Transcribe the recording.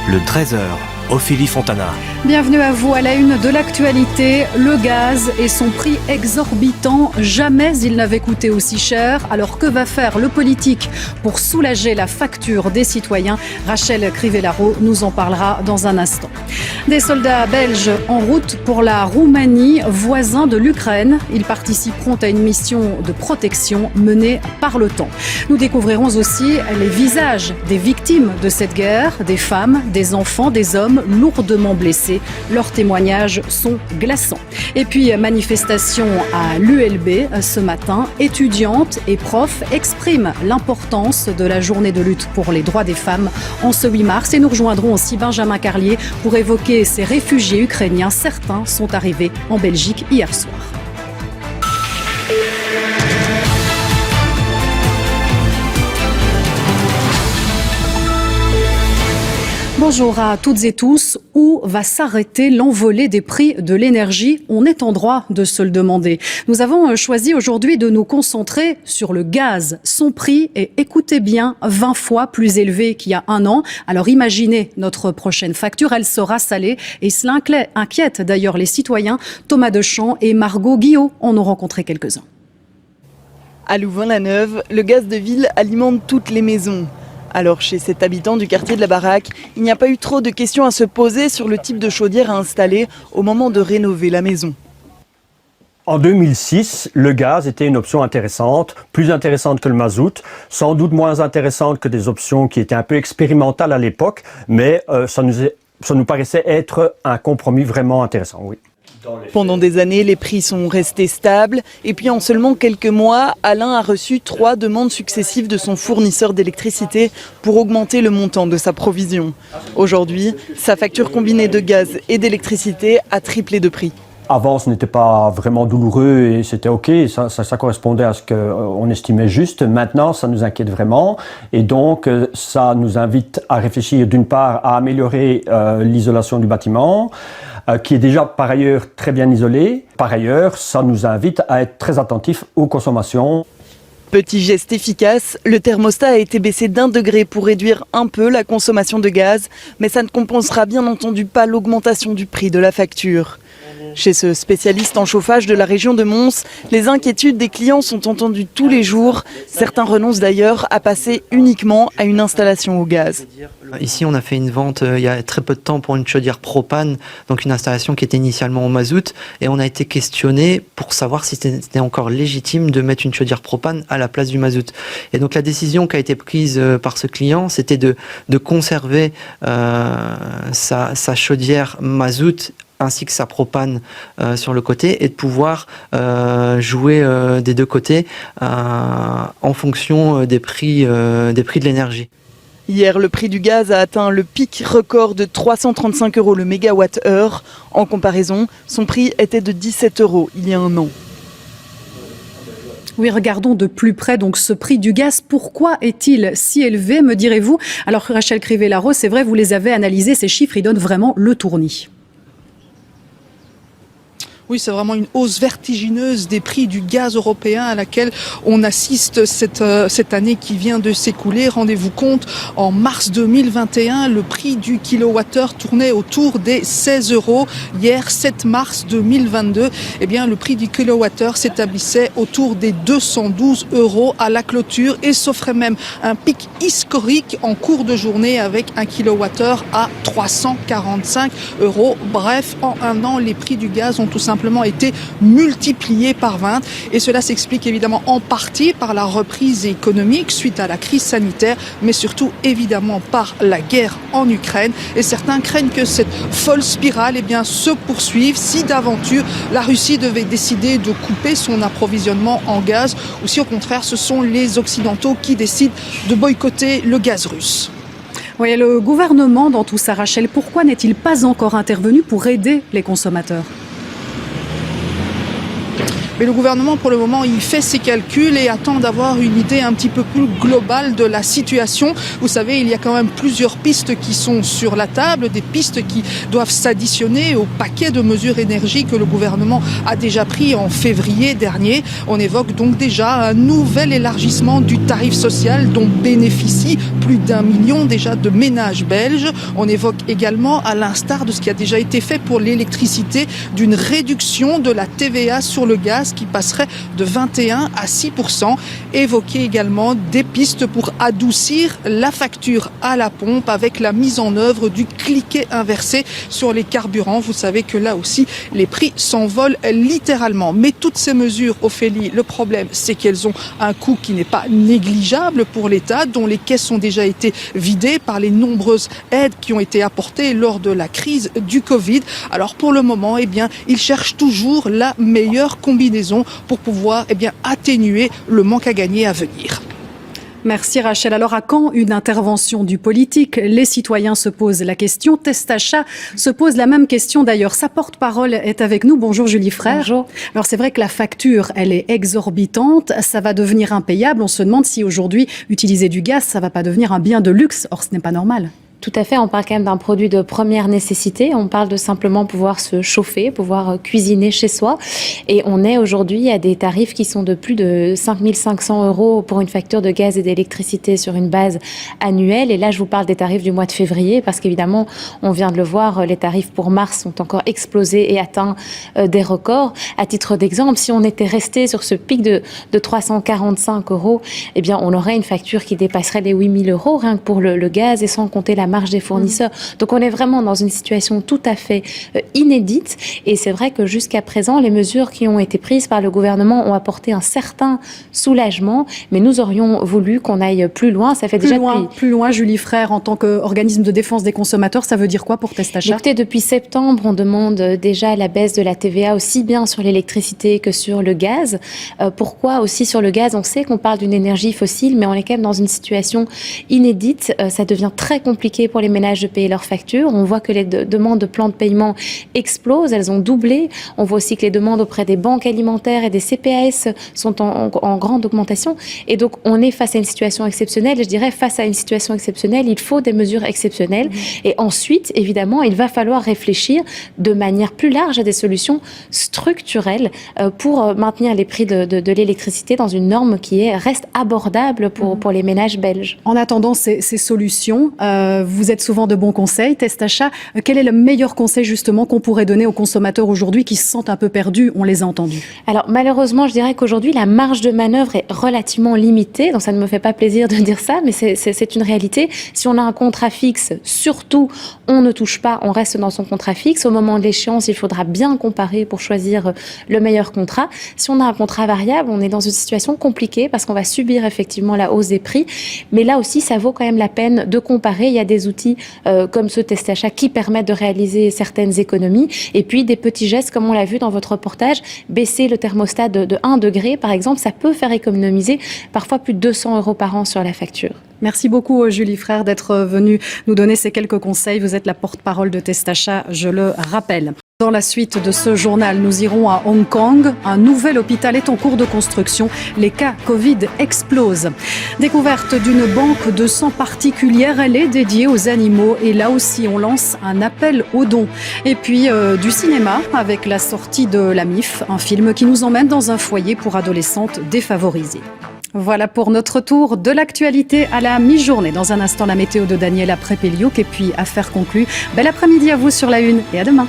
le 13h, Ophélie Fontana. Bienvenue à vous à la une de l'actualité. Le gaz et son prix exorbitant. Jamais il n'avait coûté aussi cher. Alors que va faire le politique pour soulager la facture des citoyens? Rachel Crivellaro nous en parlera dans un instant. Des soldats belges en route pour la Roumanie, voisin de l'Ukraine. Ils participeront à une mission de protection menée par l'OTAN. Nous découvrirons aussi les visages des victimes de cette guerre, des femmes, des enfants, des hommes lourdement blessés. Leurs témoignages sont glaçants. Et puis, manifestation à l'ULB ce matin. Étudiantes et profs expriment l'importance de la journée de lutte pour les droits des femmes en ce 8 mars. Et nous rejoindrons aussi Benjamin Carlier pour évoquer ces réfugiés ukrainiens. Certains sont arrivés en Belgique hier soir. Bonjour à toutes et tous. Où va s'arrêter l'envolée des prix de l'énergie? On est en droit de se le demander. Nous avons choisi aujourd'hui de nous concentrer sur le gaz. Son prix est, écoutez bien, 20 fois plus élevé qu'il y a un an. Alors imaginez notre prochaine facture, elle sera salée. Et cela inquiète d'ailleurs les citoyens. Thomas Dechamps et Margot Guillot en ont rencontré quelques-uns. À Louvain-la-Neuve, le gaz de ville alimente toutes les maisons. Alors chez cet habitant du quartier de la Baraque, il n'y a pas eu trop de questions à se poser sur le type de chaudière à installer au moment de rénover la maison. En 2006, le gaz était une option intéressante, plus intéressante que le mazout, sans doute moins intéressante que des options qui étaient un peu expérimentales à l'époque, mais ça nous paraissait être un compromis vraiment intéressant, oui. Pendant des années, les prix sont restés stables. Et puis en seulement quelques mois, Alain a reçu 3 demandes successives de son fournisseur d'électricité pour augmenter le montant de sa provision. Aujourd'hui, sa facture combinée de gaz et d'électricité a triplé de prix. Avant, ce n'était pas vraiment douloureux et c'était OK, ça correspondait à ce qu'on estimait juste. Maintenant, ça nous inquiète vraiment et donc ça nous invite à réfléchir d'une part à améliorer l'isolation du bâtiment, qui est déjà par ailleurs très bien isolé. Par ailleurs, ça nous invite à être très attentifs aux consommations. Petit geste efficace, le thermostat a été baissé d'1 degré pour réduire un peu la consommation de gaz, mais ça ne compensera bien entendu pas l'augmentation du prix de la facture. Chez ce spécialiste en chauffage de la région de Mons, les inquiétudes des clients sont entendues tous les jours. Certains renoncent d'ailleurs à passer uniquement à une installation au gaz. Ici, on a fait une vente il y a très peu de temps pour une chaudière propane, donc une installation qui était initialement au mazout, et on a été questionné pour savoir si c'était encore légitime de mettre une chaudière propane à la place du mazout. Et donc la décision qui a été prise par ce client, c'était de conserver sa chaudière mazout ainsi que sa propane sur le côté et de pouvoir jouer des deux côtés en fonction des prix de l'énergie. Hier, le prix du gaz a atteint le pic record de 335 € le mégawatt-heure. En comparaison, son prix était de 17 € il y a un an. Oui, regardons de plus près donc ce prix du gaz. Pourquoi est-il si élevé, me direz-vous? Alors Rachel Crivellaro, c'est vrai, vous les avez analysés, ces chiffres, ils donnent vraiment le tournis. Oui, c'est vraiment une hausse vertigineuse des prix du gaz européen à laquelle on assiste cette année qui vient de s'écouler. Rendez-vous compte, en mars 2021, le prix du kilowattheure tournait autour des 16 €. Hier, 7 mars 2022, eh bien, le prix du kilowattheure s'établissait autour des 212 € à la clôture et s'offrait même un pic historique en cours de journée avec un kilowattheure à 345 €. Bref, en un an, les prix du gaz ont tout simplement été multipliés par 20 et cela s'explique évidemment en partie par la reprise économique suite à la crise sanitaire, mais surtout évidemment par la guerre en Ukraine. Et certains craignent que cette folle spirale se poursuive si d'aventure la Russie devait décider de couper son approvisionnement en gaz ou si au contraire ce sont les Occidentaux qui décident de boycotter le gaz russe. Oui, le gouvernement dans tout ça, Rachel, pourquoi n'est-il pas encore intervenu pour aider les consommateurs ? Mais le gouvernement, pour le moment, il fait ses calculs et attend d'avoir une idée un petit peu plus globale de la situation. Vous savez, il y a quand même plusieurs pistes qui sont sur la table, des pistes qui doivent s'additionner au paquet de mesures énergie que le gouvernement a déjà pris en février dernier. On évoque donc déjà un nouvel élargissement du tarif social dont bénéficient plus d'1 million déjà de ménages belges. On évoque également, à l'instar de ce qui a déjà été fait pour l'électricité, d'une réduction de la TVA sur le gaz qui passerait de 21 à 6%. Évoquer également des pistes pour adoucir la facture à la pompe avec la mise en œuvre du cliquet inversé sur les carburants. Vous savez que là aussi, les prix s'envolent littéralement. Mais toutes ces mesures, Ophélie, le problème, c'est qu'elles ont un coût qui n'est pas négligeable pour l'État, dont les caisses ont déjà été vidées par les nombreuses aides qui ont été apportées lors de la crise du Covid. Alors pour le moment, ils cherchent toujours la meilleure combinaison pour pouvoir atténuer le manque à gagner à venir. Merci Rachel. Alors à quand une intervention du politique? Les citoyens se posent la question. Testachat se pose la même question d'ailleurs. Sa porte-parole est avec nous. Bonjour Julie Frère. Bonjour. Alors c'est vrai que la facture, elle est exorbitante. Ça va devenir impayable. On se demande si aujourd'hui, utiliser du gaz, ça va pas devenir un bien de luxe. Or ce n'est pas normal. Tout à fait, on parle quand même d'un produit de première nécessité. On parle de simplement pouvoir se chauffer, pouvoir cuisiner chez soi. Et on est aujourd'hui à des tarifs qui sont de plus de 5 500 € pour une facture de gaz et d'électricité sur une base annuelle. Et là, je vous parle des tarifs du mois de février parce qu'évidemment, on vient de le voir, les tarifs pour mars sont encore explosés et atteints des records. À titre d'exemple, si on était resté sur ce pic de 345 €, on aurait une facture qui dépasserait les 8 000 € rien que pour le gaz et sans compter la marge des fournisseurs. Donc on est vraiment dans une situation tout à fait inédite et c'est vrai que jusqu'à présent, les mesures qui ont été prises par le gouvernement ont apporté un certain soulagement, mais nous aurions voulu qu'on aille plus loin. Ça fait plus loin, Julie Frère, en tant qu'organisme de défense des consommateurs, ça veut dire quoi pour Testachat? Écoutez, depuis septembre, on demande déjà la baisse de la TVA aussi bien sur l'électricité que sur le gaz. Pourquoi aussi sur le gaz? On sait qu'on parle d'une énergie fossile, mais on est quand même dans une situation inédite. Ça devient très compliqué pour les ménages de payer leurs factures. On voit que les demandes de plans de paiement explosent, elles ont doublé. On voit aussi que les demandes auprès des banques alimentaires et des CPAS sont en grande augmentation. Et donc, on est face à une situation exceptionnelle. Et je dirais, face à une situation exceptionnelle, il faut des mesures exceptionnelles. Et ensuite, évidemment, il va falloir réfléchir de manière plus large à des solutions structurelles pour maintenir les prix de l'électricité dans une norme qui reste abordable pour les ménages belges. En attendant ces solutions, vous êtes souvent de bons conseils, Testachat. Quel est le meilleur conseil justement qu'on pourrait donner aux consommateurs aujourd'hui qui se sentent un peu perdus? On les a entendus. Alors malheureusement, je dirais qu'aujourd'hui, la marge de manœuvre est relativement limitée. Donc ça ne me fait pas plaisir de dire ça, mais c'est une réalité. Si on a un contrat fixe, surtout, on ne touche pas, on reste dans son contrat fixe. Au moment de l'échéance, il faudra bien comparer pour choisir le meilleur contrat. Si on a un contrat variable, on est dans une situation compliquée parce qu'on va subir effectivement la hausse des prix. Mais là aussi, ça vaut quand même la peine de comparer. Il y a des outils comme ce Testachat qui permettent de réaliser certaines économies. Et puis des petits gestes, comme on l'a vu dans votre reportage, baisser le thermostat de 1 degré, par exemple, ça peut faire économiser parfois plus de 200 € par an sur la facture. Merci beaucoup Julie Frère d'être venue nous donner ces quelques conseils. Vous êtes la porte-parole de Testachat, je le rappelle. Dans la suite de ce journal, nous irons à Hong Kong. Un nouvel hôpital est en cours de construction. Les cas Covid explosent. Découverte d'une banque de sang particulière, elle est dédiée aux animaux. Et là aussi, on lance un appel aux dons. Et puis du cinéma avec la sortie de La Mif, un film qui nous emmène dans un foyer pour adolescentes défavorisées. Voilà pour notre tour de l'actualité à la mi-journée. Dans un instant, la météo de Daniela Prepeliuk et puis affaire conclue. Bel après-midi à vous sur La Une et à demain.